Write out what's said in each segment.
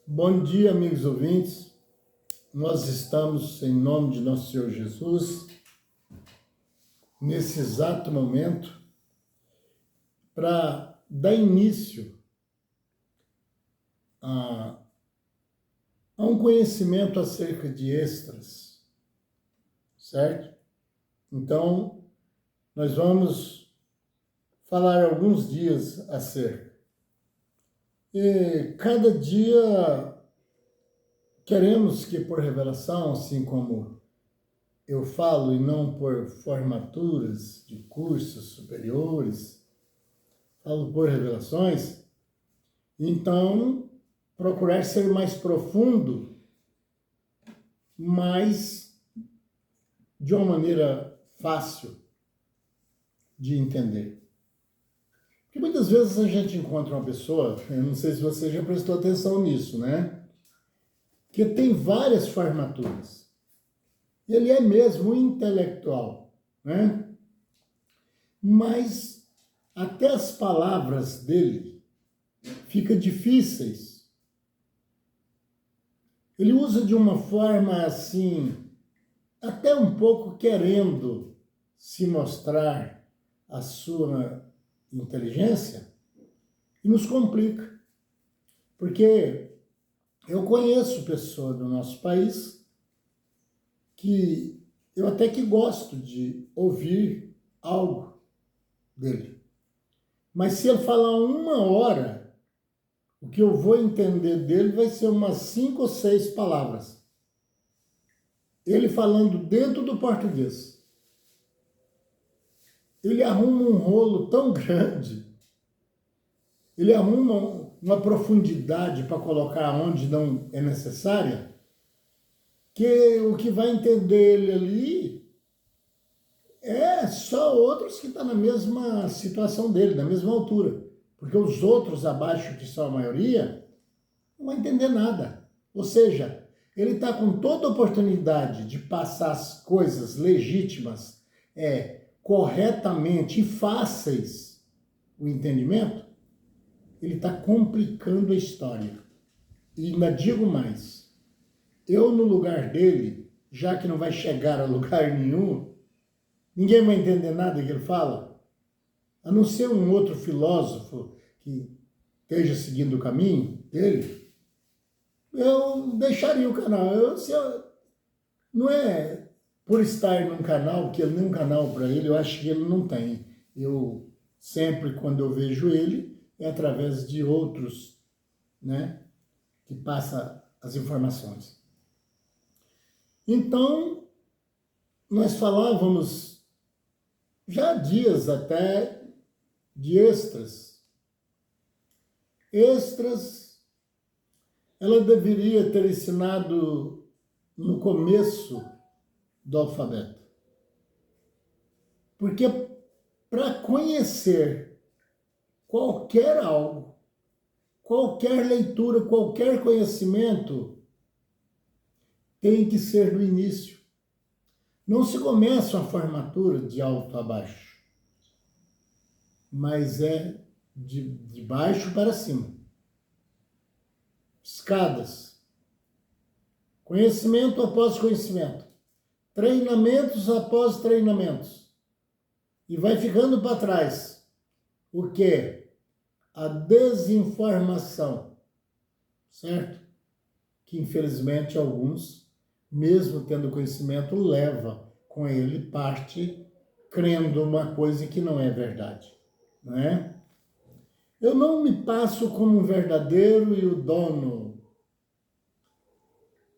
Bom dia, amigos ouvintes. Nós estamos, em nome de nosso Senhor Jesus, nesse exato momento, para dar início a um conhecimento acerca de extras, certo? Então, nós vamos falar alguns dias acerca. E cada dia queremos que por revelação, assim como eu falo, e não por formaturas de cursos superiores, falo por revelações, então procurar ser mais profundo, mas de uma maneira fácil de entender. Porque muitas vezes a gente encontra uma pessoa, eu não sei se você já prestou atenção nisso, né? Que tem várias formaturas. Ele é mesmo intelectual, né? Mas até as palavras dele ficam difíceis. Ele usa de uma forma assim, até um pouco querendo se mostrar a sua inteligência, e nos complica. Porque eu conheço pessoas do nosso país que eu até que gosto de ouvir algo dele. Mas se ele falar 1 hora, o que eu vou entender dele vai ser umas 5 ou 6 palavras. Ele falando dentro do português. Ele arruma um rolo tão grande, ele arruma uma profundidade para colocar onde não é necessária, que o que vai entender ele ali é só outros que estão na mesma situação dele, na mesma altura. Porque os outros abaixo, que são a maioria, não vão entender nada. Ou seja, ele está com toda a oportunidade de passar as coisas legítimas, corretamente e fáceis o entendimento, ele está complicando a história. E ainda digo mais, eu no lugar dele, já que não vai chegar a lugar nenhum, ninguém vai entender nada que ele fala, a não ser um outro filósofo que esteja seguindo o caminho dele, eu deixaria o canal. Não é por estar num canal, que ele nem um canal para ele, eu acho que ele não tem. Eu sempre, quando eu vejo ele, é através de outros, né, que passa as informações. Então, nós falávamos já há dias até de extras. Extras, ela deveria ter ensinado no começo do alfabeto. Porque para conhecer qualquer algo, qualquer leitura, qualquer conhecimento, tem que ser do início. Não se começa uma formatura de alto a baixo, mas é de baixo para cima. Escadas. Conhecimento após conhecimento. Treinamentos após treinamentos. E vai ficando para trás. O quê? A desinformação. Certo? Que infelizmente alguns, mesmo tendo conhecimento, leva com ele parte crendo uma coisa que não é verdade, não é? Eu não me passo como um verdadeiro e o dono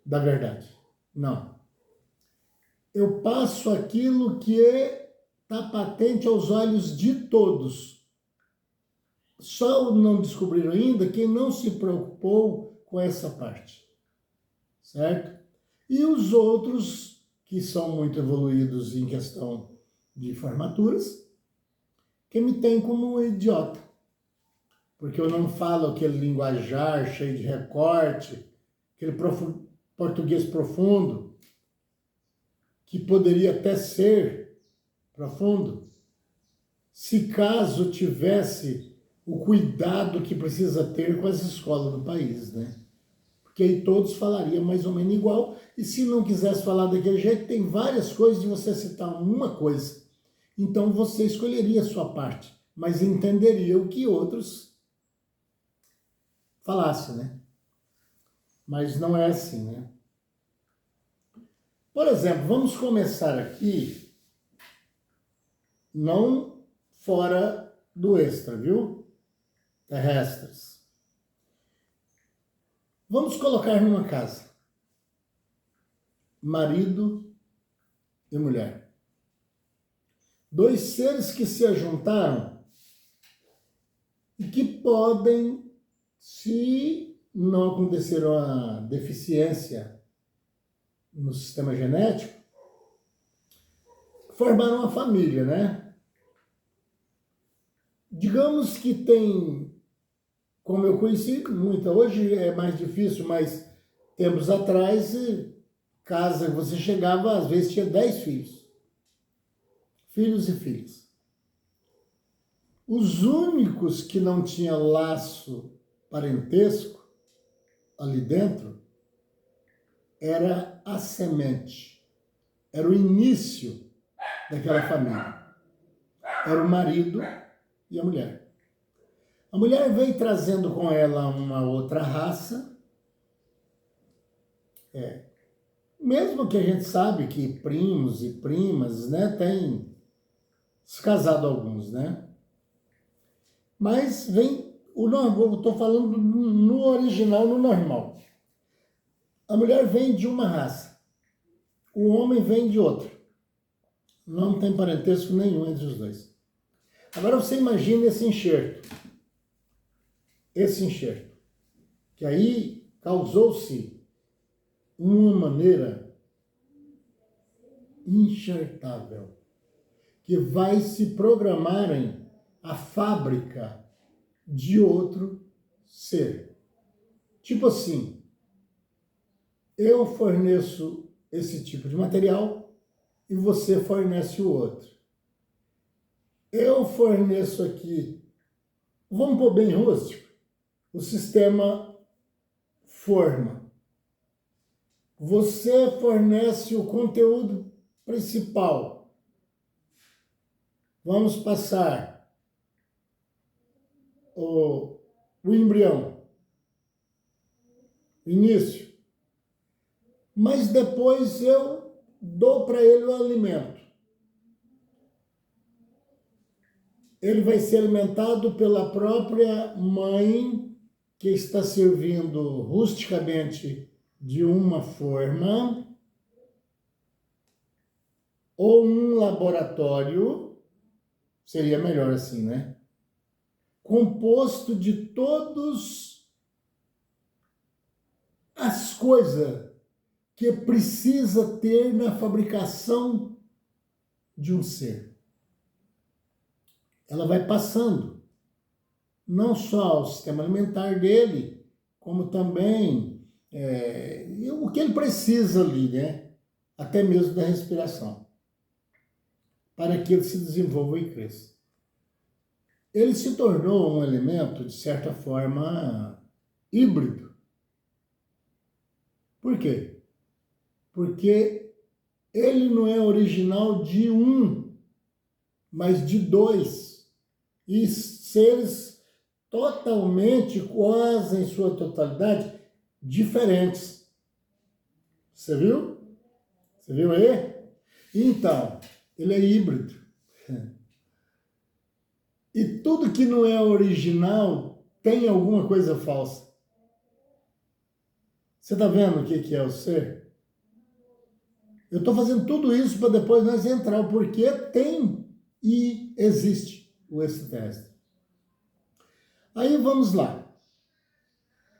da verdade, não. Eu passo aquilo que está patente aos olhos de todos. Só não descobriram ainda quem não se preocupou com essa parte, certo? E os outros, que são muito evoluídos em questão de formaturas, que me tem como um idiota. Porque eu não falo aquele linguajar cheio de recorte, aquele português profundo, que poderia até ser profundo, se caso tivesse o cuidado que precisa ter com as escolas do país, né? porque aí todos falariam mais ou menos igual, e se não quisesse falar daquele jeito, tem várias coisas de você citar uma coisa. Então você escolheria a sua parte, mas entenderia o que outros falassem, né? Mas não é assim, né? Por exemplo, vamos começar aqui, não fora do extra, viu? Terrestres. Vamos colocar numa casa, marido e mulher. Dois seres que se ajuntaram e que podem, se não acontecer uma deficiência no sistema genético, formar uma família, né? Digamos que tem, como eu conheci, muita, hoje é mais difícil, mas tempos atrás, casa que você chegava, às vezes tinha 10 filhos. Filhos e filhas. Os únicos que não tinham laço parentesco ali dentro era a semente, era o início daquela família. Era o marido e a mulher. A mulher veio trazendo com ela uma outra raça. Mesmo que a gente sabe que primos e primas, né, tem se casado alguns, né? Mas vem o normal, eu estou falando no original, no normal. A mulher vem de uma raça, o homem vem de outra. Não tem parentesco nenhum entre os dois. Agora você imagina esse enxerto, que aí causou-se uma maneira enxertável, que vai se programarem a fábrica de outro ser. Tipo assim, eu forneço esse tipo de material e você fornece o outro. Eu forneço aqui, vamos pôr bem rústico, o sistema forma. Você fornece o conteúdo principal. Vamos passar o embrião, início. Mas depois eu dou para ele o alimento. Ele vai ser alimentado pela própria mãe, que está servindo rusticamente de uma forma, ou um laboratório, seria melhor assim, né? Composto de todas as coisas que precisa ter na fabricação de um ser. Ela vai passando, não só ao sistema alimentar dele, como também o que ele precisa ali, né? Até mesmo da respiração, para que ele se desenvolva e cresça. Ele se tornou um elemento, de certa forma, híbrido. Por quê? Porque ele não é original de um, mas de dois. E seres totalmente, quase em sua totalidade, diferentes. Você viu? Você viu aí? Então, ele é híbrido. E tudo que não é original tem alguma coisa falsa. Você está vendo o que é o ser? Eu estou fazendo tudo isso para depois nós entrar, porque tem e existe o extraterrestre. Aí vamos lá.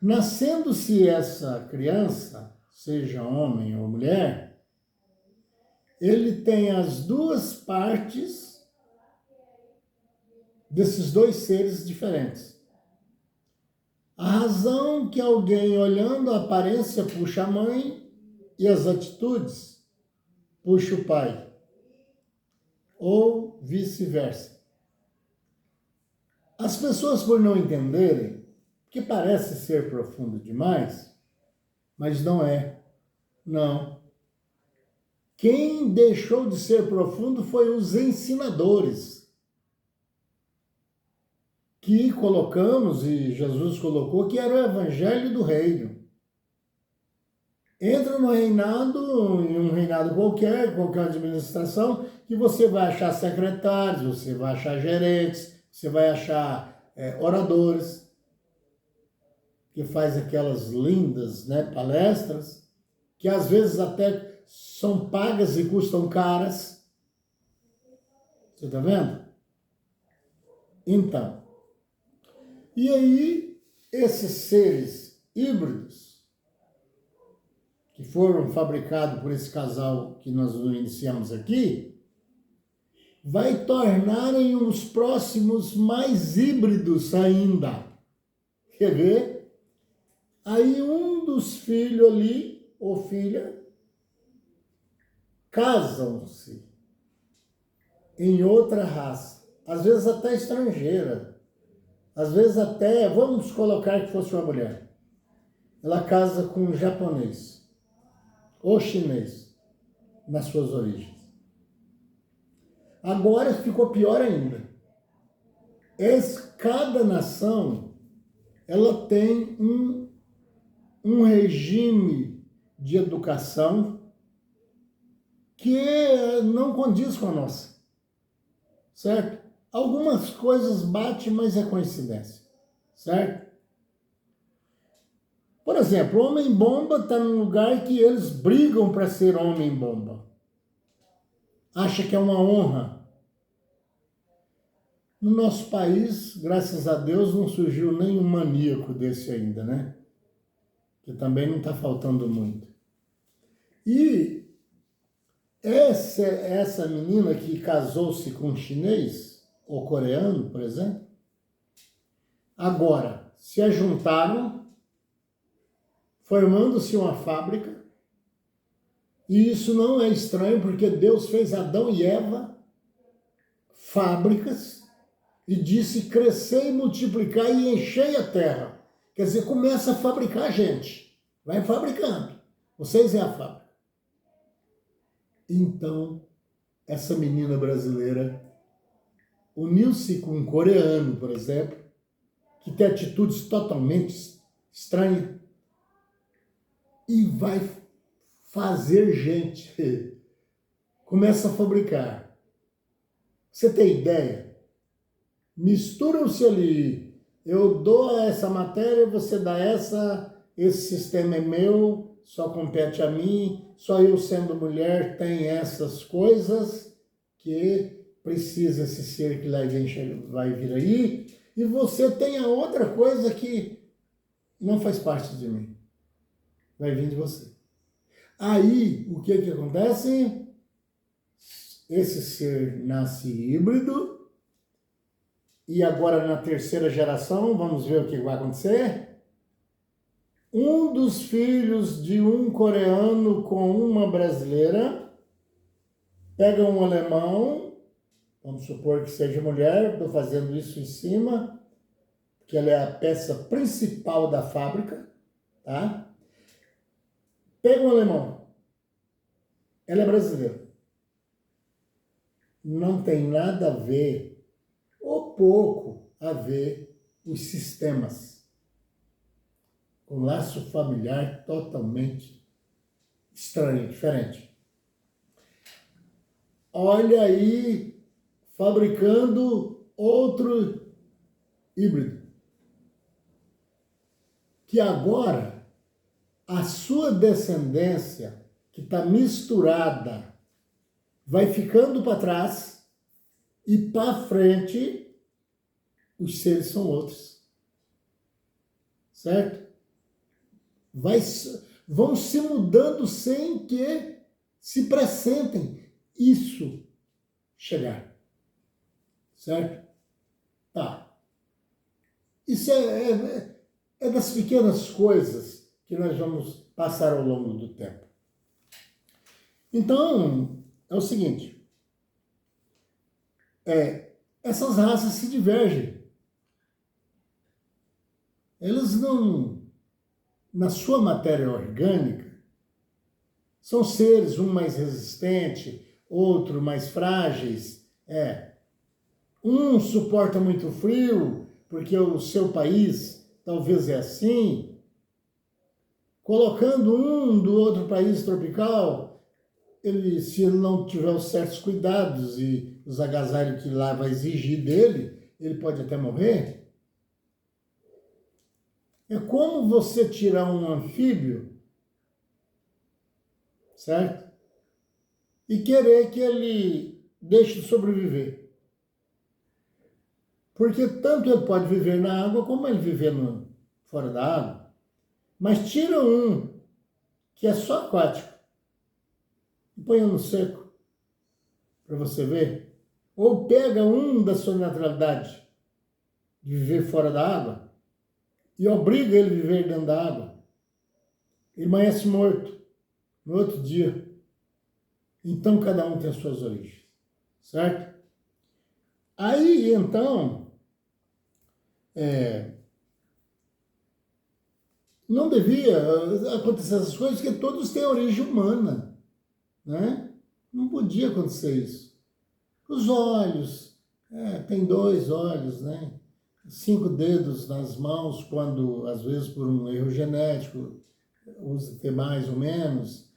Nascendo-se essa criança, seja homem ou mulher, ele tem as duas partes desses dois seres diferentes. A razão que alguém, olhando a aparência, puxa a mãe e as atitudes, puxa o pai. Ou vice-versa. As pessoas, por não entenderem, que parece ser profundo demais, Mas não é. Não. Quem deixou de ser profundo foi os ensinadores, que colocamos, e Jesus colocou, que era o evangelho do reino. Entra no reinado, em um reinado qualquer administração, que você vai achar secretários, você vai achar gerentes, você vai achar oradores, que faz aquelas lindas, né, palestras, que às vezes até são pagas e custam caras. Você está vendo? Então, e aí esses seres híbridos, que foram fabricados por esse casal que nós iniciamos aqui, vai tornarem os próximos mais híbridos ainda. Quer ver? Aí um dos filhos ali, ou filha, casam-se em outra raça, às vezes até estrangeira, às vezes até, vamos colocar que fosse uma mulher, ela casa com um japonês ou chinês nas suas origens. Agora ficou pior ainda. Cada nação, ela tem um regime de educação que não condiz com a nossa, certo? Algumas coisas batem, mas é coincidência, certo? Por exemplo, o homem-bomba está num lugar que eles brigam para ser homem-bomba. Acha que é uma honra. No nosso país, graças a Deus, não surgiu nenhum maníaco desse ainda, né? Que também não está faltando muito. E essa menina que casou-se com um chinês, ou coreano, por exemplo, agora se ajuntaram, formando-se uma fábrica, e isso não é estranho, porque Deus fez Adão e Eva fábricas e disse crescer e multiplicar e encher a terra. Quer dizer, começa a fabricar gente. Vai fabricando. Vocês é a fábrica. Então, essa menina brasileira uniu-se com um coreano, por exemplo, que tem atitudes totalmente estranhas e vai fazer gente. Começa a fabricar. Você tem ideia? Misturam-se ali. Eu dou essa matéria, você dá essa, esse sistema é meu, só compete a mim, só eu sendo mulher tem essas coisas que precisa esse ser que vai vir aí, e você tem a outra coisa que não faz parte de mim. Vai vir de você. Aí, o que acontece? Esse ser nasce híbrido, e agora na terceira geração, vamos ver o que vai acontecer? Um dos filhos de um coreano com uma brasileira pega um alemão, vamos supor que seja mulher, estou fazendo isso em cima, que ela é a peça principal da fábrica, tá? Pega um alemão, ela é brasileira. Não tem nada a ver, ou pouco a ver, os sistemas. Um laço familiar totalmente estranho, diferente. Olha aí, fabricando outro híbrido. Que agora, a sua descendência, que está misturada, vai ficando para trás e para frente, os seres são outros. Certo? Vão se mudando sem que se pressentem isso chegar. Certo? Tá. Isso é das pequenas coisas que nós vamos passar ao longo do tempo. Então, é o seguinte. Essas raças se divergem. Elas não na sua matéria orgânica, são seres, um mais resistente, outro mais frágeis. Um suporta muito frio, porque o seu país talvez é assim. Colocando um do outro país tropical, se ele não tiver os certos cuidados e os agasalhos que lá vai exigir dele, ele pode até morrer. É como você tirar um anfíbio, certo? E querer que ele deixe de sobreviver. Porque tanto ele pode viver na água, como ele viver fora da água. Mas tira um que é só aquático e põe no seco, para você ver. Ou pega um da sua naturalidade de viver fora da água e obriga ele a viver dentro da água. Ele amanhece morto no outro dia. Então, cada um tem as suas origens, certo? Aí, então, não devia acontecer essas coisas, porque todos têm origem humana, né? Não podia acontecer isso. Os olhos, tem 2 olhos, né? 5 dedos nas mãos, quando, às vezes, por um erro genético, usa ter mais ou menos.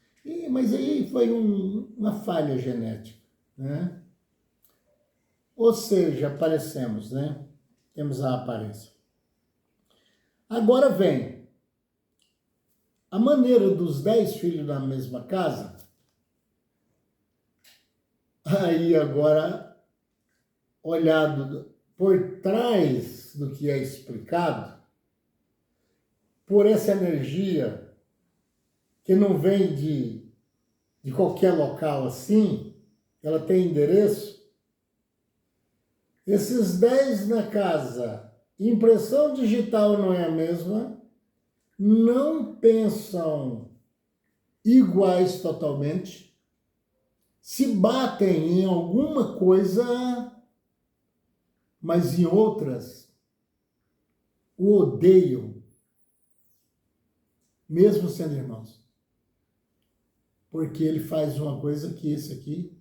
Mas aí foi uma falha genética, né? Ou seja, aparecemos, né? Temos a aparência. Agora vem a maneira dos 10 filhos da mesma casa. Aí agora, olhado por trás do que é explicado, por essa energia que não vem de qualquer local assim, ela tem endereço. Esses 10 na casa, impressão digital não é a mesma, não pensam iguais totalmente, se batem em alguma coisa, mas em outras o odeiam, mesmo sendo irmãos. Porque ele faz uma coisa que esse aqui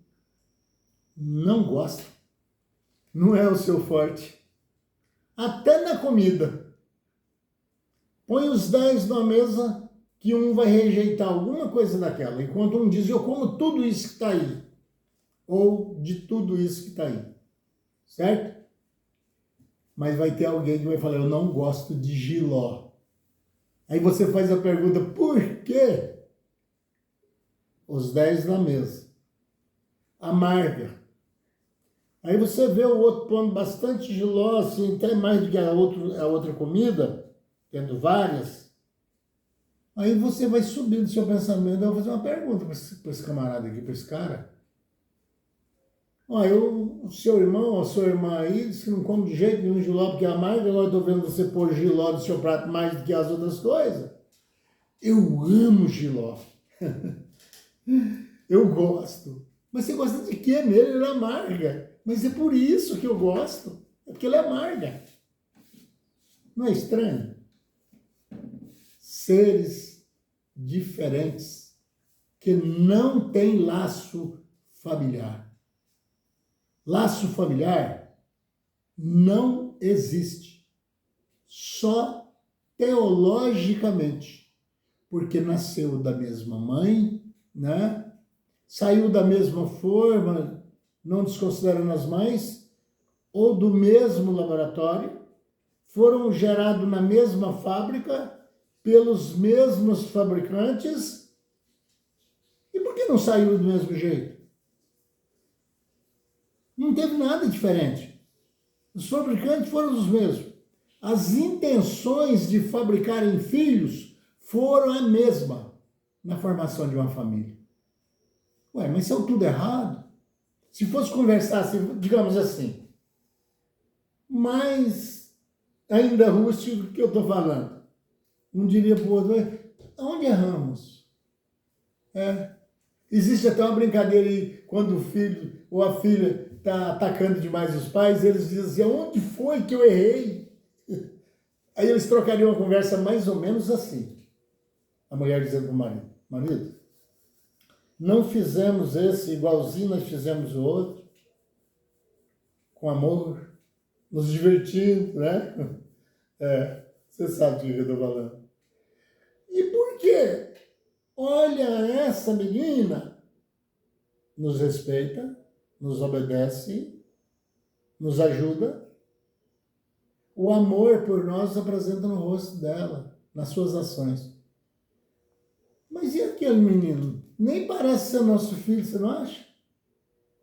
não gosta. Não é o seu forte. Até na comida. Põe os 10 na mesa, que um vai rejeitar alguma coisa daquela, enquanto um diz, eu como tudo isso que está aí. Ou de tudo isso que está aí. Certo? Mas vai ter alguém que vai falar, eu não gosto de jiló. Aí você faz a pergunta, por quê? Os 10 na mesa. Amarga. Aí você vê o outro pondo bastante jiló, assim, até mais do que a outra comida, tendo várias. Aí você vai subindo seu pensamento, eu vou fazer uma pergunta para esse camarada aqui, para esse cara. O seu irmão ou a sua irmã aí disse que não come de jeito nenhum jiló porque é amargo, agora eu estou vendo você pôr jiló no seu prato mais do que as outras coisas. Eu amo jiló. Eu gosto. Mas você gosta de quê nele? Ele é amarga. Mas é por isso que eu gosto. É porque ele é amarga. Não é estranho? Seres diferentes que não têm laço familiar. Laço familiar não existe. Só teologicamente. Porque nasceu da mesma mãe, né? Saiu da mesma forma, não desconsiderando as mães, ou do mesmo laboratório, foram gerados na mesma fábrica, pelos mesmos fabricantes. E por que não saiu do mesmo jeito? Não teve nada diferente. Os fabricantes foram os mesmos. As intenções de fabricarem filhos foram a mesma na formação de uma família. Mas saiu tudo errado? Se fosse conversar assim, digamos assim, mais ainda rústico do que eu estou falando. Um diria para o outro, onde erramos? Existe até uma brincadeira aí, quando o filho ou a filha está atacando demais os pais, eles dizem assim, onde foi que eu errei? Aí eles trocariam uma conversa mais ou menos assim. A mulher dizendo para o marido, marido, não fizemos esse igualzinho, nós fizemos o outro, com amor, nos divertindo, né? Você sabe do que eu estou falando. E por quê? Olha, essa menina nos respeita, nos obedece, nos ajuda. O amor por nós apresenta no rosto dela, nas suas ações. Mas e aquele menino? Nem parece ser nosso filho, você não acha?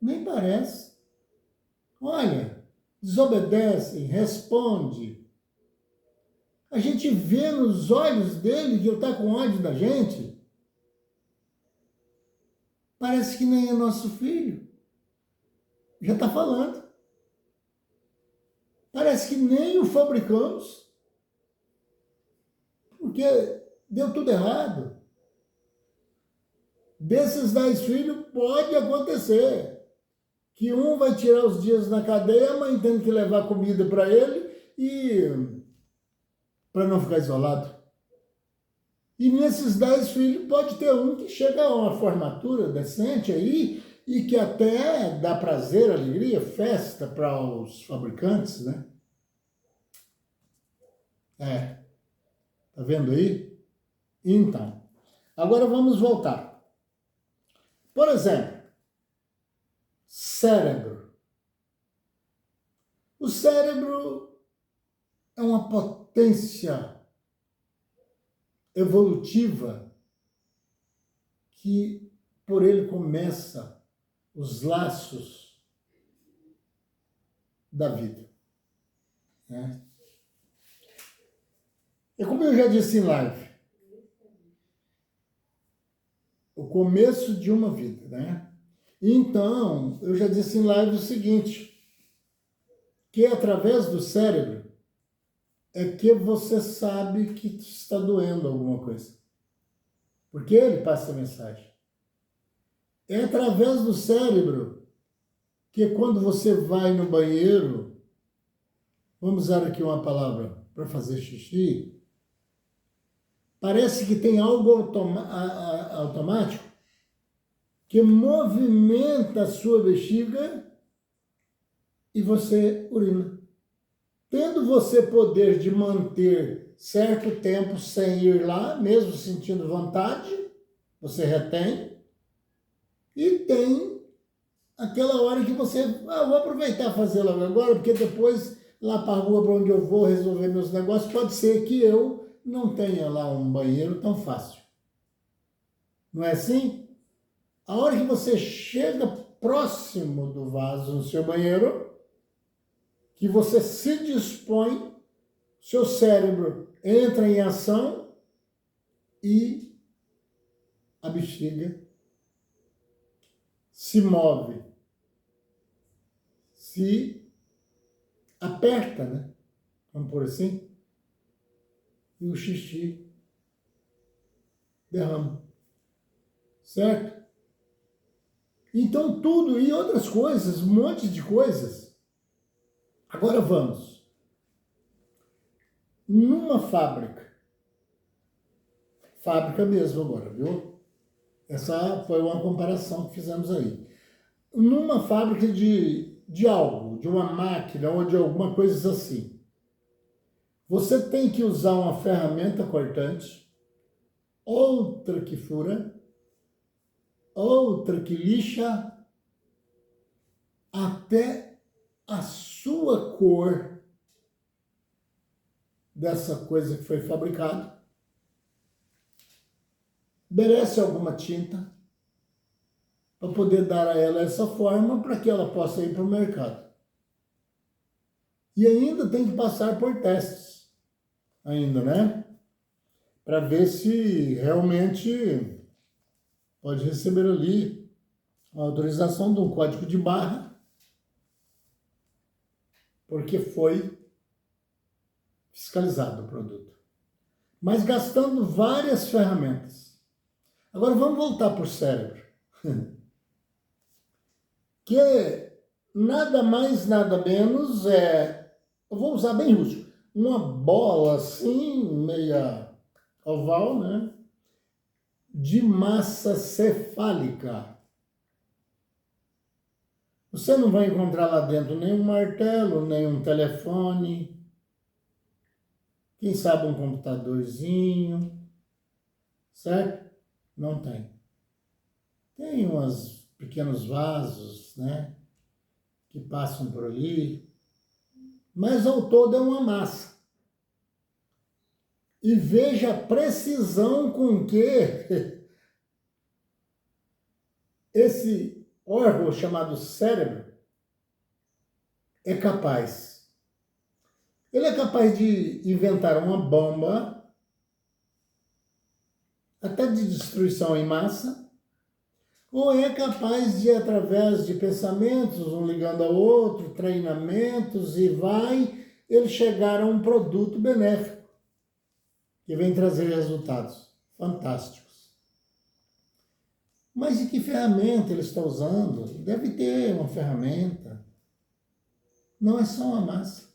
Nem parece. Olha, desobedece, responde. A gente vê nos olhos dele que ele está com ódio da gente. Parece que nem é nosso filho. Já está falando. Parece que nem o fabricamos. Porque deu tudo errado. Desses 10 filhos, pode acontecer que um vai tirar os dias na cadeia, a mãe tendo que levar comida para ele e para não ficar isolado. E nesses 10 filhos pode ter um que chega a uma formatura decente aí e que até dá prazer, alegria, festa para os fabricantes, né? Tá vendo aí? Então, agora vamos voltar. Por exemplo, cérebro. O cérebro é uma potência evolutiva que por ele começa os laços da vida. Né? É como eu já disse em live, o começo de uma vida, né? Então, eu já disse em live o seguinte, que através do cérebro é que você sabe que está doendo alguma coisa. Porque ele passa a mensagem. É através do cérebro que quando você vai no banheiro, vamos usar aqui uma palavra para fazer xixi, parece que tem algo automático que movimenta a sua bexiga e você urina. Tendo você poder de manter certo tempo sem ir lá, mesmo sentindo vontade, você retém. E tem aquela hora que você, vou aproveitar e fazer logo agora, porque depois, lá para a rua para onde eu vou resolver meus negócios, pode ser que eu não tenha lá um banheiro tão fácil. Não é assim? A hora que você chega próximo do vaso no seu banheiro, que você se dispõe, seu cérebro entra em ação e a bexiga se move, se aperta, né? Vamos por assim. E o xixi derrama. Certo? Então, tudo e outras coisas, um monte de coisas. Agora vamos. Numa fábrica mesmo agora, viu? Essa foi uma comparação que fizemos aí. Numa fábrica de algo, de uma máquina ou de alguma coisa assim, você tem que usar uma ferramenta cortante, outra que fura, outra que lixa, até a sua cor dessa coisa que foi fabricada merece alguma tinta para poder dar a ela essa forma para que ela possa ir para o mercado. E ainda tem que passar por testes, ainda, né? Para ver se realmente pode receber ali a autorização de um código de barra, porque foi fiscalizado o produto. Mas gastando várias ferramentas. Agora vamos voltar para o cérebro. Que nada mais, nada menos eu vou usar bem rústico, uma bola assim, meia oval, né? de massa cefálica. Você não vai encontrar lá dentro nem um martelo, nem um telefone, quem sabe um computadorzinho, certo? Não tem. Tem uns pequenos vasos, né, que passam por ali, mas ao todo é uma massa. E veja a precisão com que esse órgão chamado cérebro é capaz. Ele é capaz de inventar uma bomba, até de destruição em massa, ou é capaz de, através de pensamentos, um ligando ao outro, treinamentos, e ele chegar a um produto benéfico, que vem trazer resultados fantásticos. Mas de que ferramenta ele está usando? Deve ter uma ferramenta. Não é só uma massa.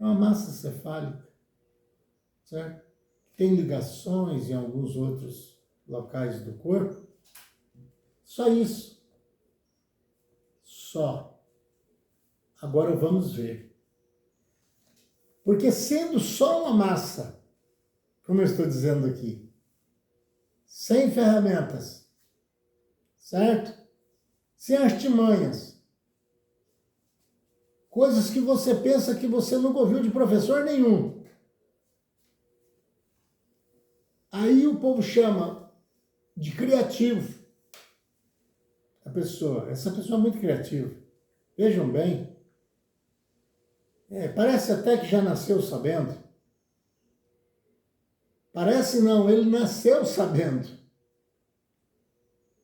É uma massa cefálica, certo? Tem ligações em alguns outros locais do corpo. Só isso. Só. Agora vamos ver. Porque sendo só uma massa, como eu estou dizendo aqui, sem ferramentas, certo? Sem artimanhas, coisas que você pensa que você nunca ouviu de professor nenhum. Aí o povo chama de criativo essa pessoa é muito criativa. Vejam bem, parece até que já nasceu sabendo. Parece não, ele nasceu sabendo.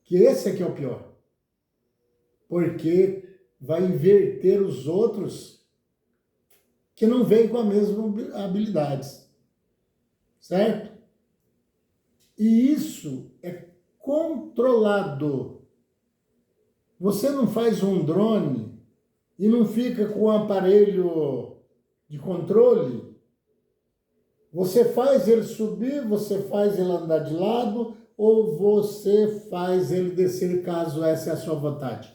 Que esse aqui é o pior. Porque vai inverter os outros que não vêm com a mesma habilidades. Certo? E isso é controlado. Você não faz um drone e não fica com o aparelho de controle. Você faz ele subir, você faz ele andar de lado, ou você faz ele descer, caso essa é a sua vontade.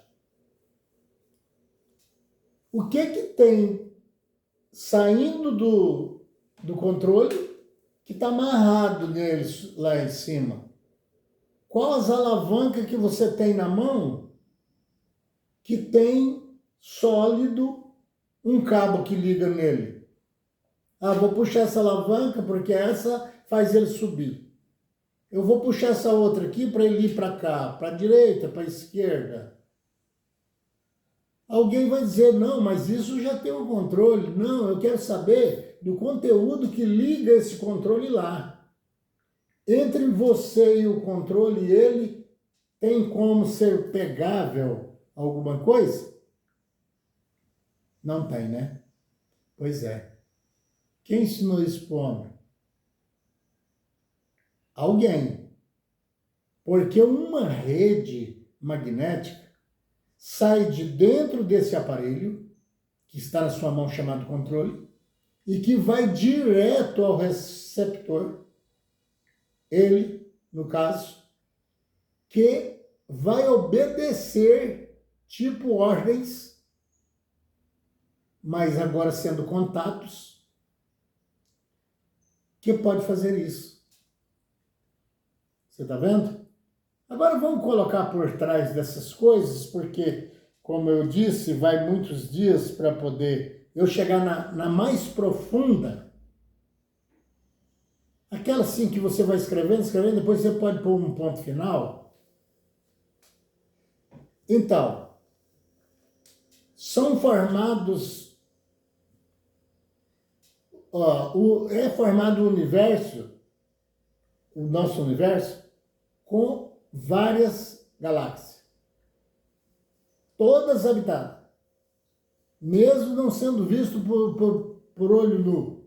O que tem saindo do controle que está amarrado neles lá em cima? Qual as alavancas que você tem na mão que tem sólido um cabo que liga nele? Vou puxar essa alavanca porque essa faz ele subir. Eu vou puxar essa outra aqui para ele ir para cá, para a direita, para a esquerda. Alguém vai dizer, não, mas isso já tem um controle. Não, eu quero saber do conteúdo que liga esse controle lá. Entre você e o controle, ele tem como ser pegável alguma coisa? Não tem, né? Pois é. Quem ensinou isso para o homem? Alguém. Porque uma rede magnética sai de dentro desse aparelho, que está na sua mão chamado controle, e que vai direto ao receptor, ele, no caso, que vai obedecer tipo ordens, mas agora sendo contatos, que pode fazer isso. Você está vendo? Agora vamos colocar por trás dessas coisas, porque, como eu disse, vai muitos dias para poder eu chegar na mais profunda, aquela assim que você vai escrevendo, depois você pode pôr um ponto final. Então, são formados, é formado o universo, o nosso universo, com várias galáxias. Todas habitadas. Mesmo não sendo visto por olho nu.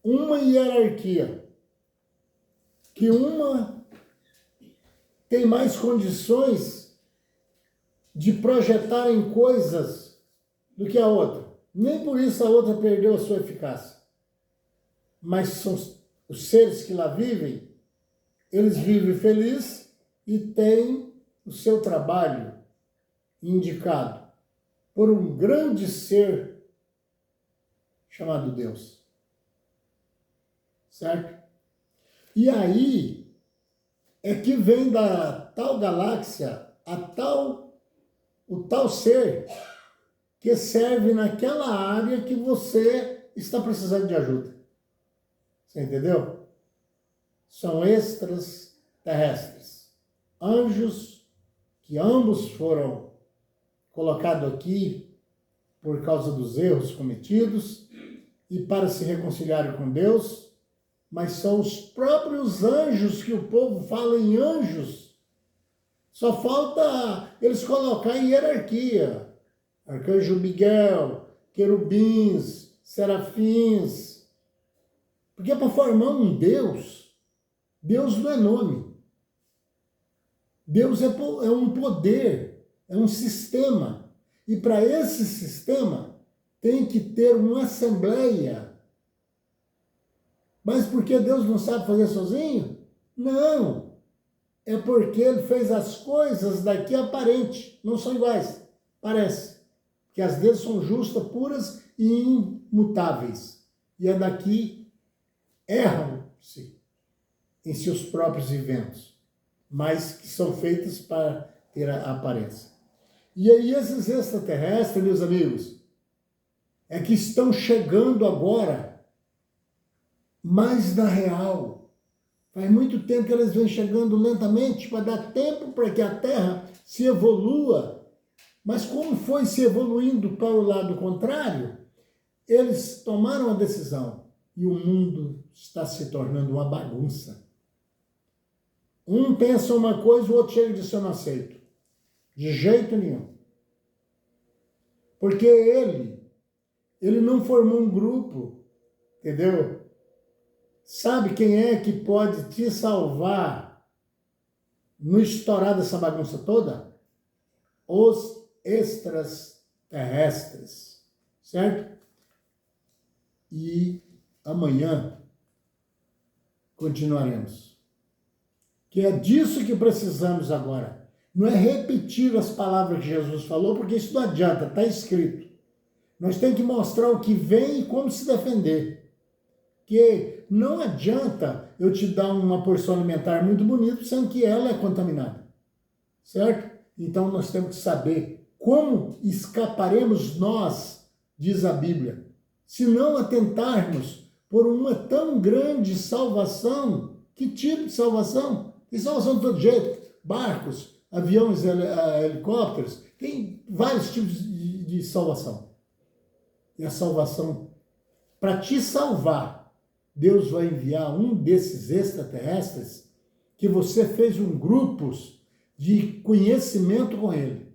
Uma hierarquia. Que uma tem mais condições de projetarem coisas do que a outra. Nem por isso a outra perdeu a sua eficácia. Mas são os seres que lá vivem eles vivem felizes e têm o seu trabalho indicado por um grande ser chamado Deus. Certo? E aí é que vem da tal galáxia o tal ser que serve naquela área que você está precisando de ajuda. Você entendeu? São extraterrestres, anjos que ambos foram colocados aqui por causa dos erros cometidos e para se reconciliarem com Deus, mas são os próprios anjos que o povo fala em anjos. Só falta eles colocar em hierarquia. Arcanjo Miguel, querubins, serafins. Porque para formar um Deus, Deus não é nome. Deus é um poder, é um sistema. E para esse sistema tem que ter uma assembleia. Mas por que Deus não sabe fazer sozinho? Não. É porque ele fez as coisas daqui aparente, não são iguais, parece. Que as deles são justas, puras e imutáveis. E a daqui erram-se em seus próprios eventos, mas que são feitas para ter a aparência. E aí esses extraterrestres, meus amigos, é que estão chegando agora mais na real. Faz muito tempo que eles vêm chegando lentamente para dar tempo para que a Terra se evolua. Mas como foi se evoluindo para o lado contrário, eles tomaram a decisão e o mundo está se tornando uma bagunça. Um pensa uma coisa, o outro chega e diz: eu não aceito. De jeito nenhum. Porque ele não formou um grupo, entendeu? Sabe quem é que pode te salvar no estourar dessa bagunça toda? Os extraterrestres, certo? E amanhã continuaremos. Que é disso que precisamos agora. Não é repetir as palavras que Jesus falou, porque isso não adianta, está escrito. Nós temos que mostrar o que vem e como se defender. Que não adianta eu te dar uma porção alimentar muito bonita, sendo que ela é contaminada. Certo? Então nós temos que saber como escaparemos nós, diz a Bíblia, se não atentarmos por uma tão grande salvação. Que tipo de salvação? Tem salvação de todo jeito. Barcos, aviões, helicópteros, tem vários tipos de salvação. E a salvação, para te salvar, Deus vai enviar um desses extraterrestres que você fez um grupo de conhecimento com ele,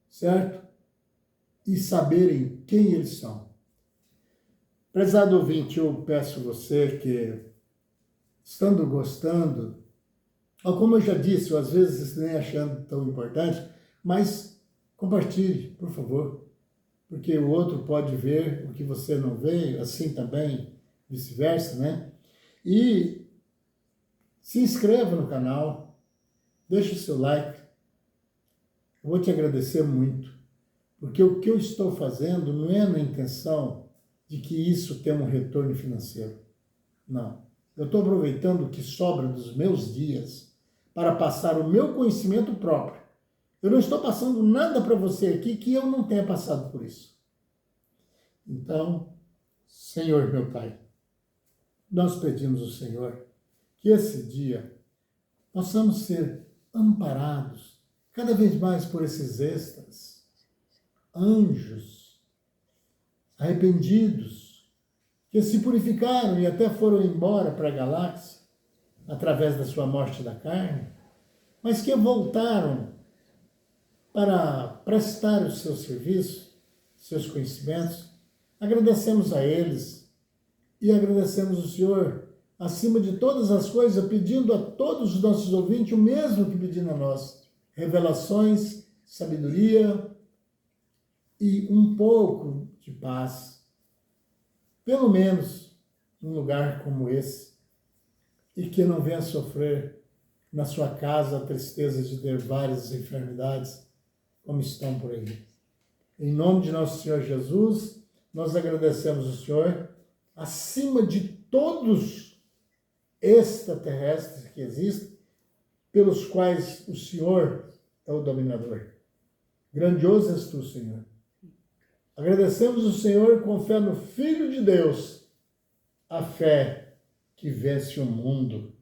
certo? E saberem quem eles são. Prezado ouvinte, eu peço a você que, estando gostando, ou como eu já disse, às vezes nem achando tão importante, mas compartilhe, por favor, porque o outro pode ver o que você não vê, assim também, vice-versa, né? E se inscreva no canal, deixe o seu like. Eu vou te agradecer muito, porque o que eu estou fazendo não é na intenção de que isso tenha um retorno financeiro. Não. Eu estou aproveitando o que sobra dos meus dias para passar o meu conhecimento próprio. Eu não estou passando nada para você aqui que eu não tenha passado por isso. Então, Senhor meu Pai, nós pedimos ao Senhor que esse dia possamos ser amparados cada vez mais por esses extras, anjos, arrependidos, que se purificaram e até foram embora para a galáxia, através da sua morte da carne, mas que voltaram para prestar o seu serviço, seus conhecimentos. Agradecemos a eles e agradecemos o Senhor, acima de todas as coisas, pedindo a todos os nossos ouvintes o mesmo que pedindo a nós: revelações, sabedoria e um pouco de paz. Pelo menos num lugar como esse, e que não venha sofrer na sua casa a tristeza de ter várias enfermidades como estão por aí. Em nome de nosso Senhor Jesus, nós agradecemos o Senhor acima de todos extraterrestres que existem, pelos quais o Senhor é o dominador. Grandioso és tu, Senhor. Agradecemos o Senhor com fé no Filho de Deus, a fé que vence o mundo.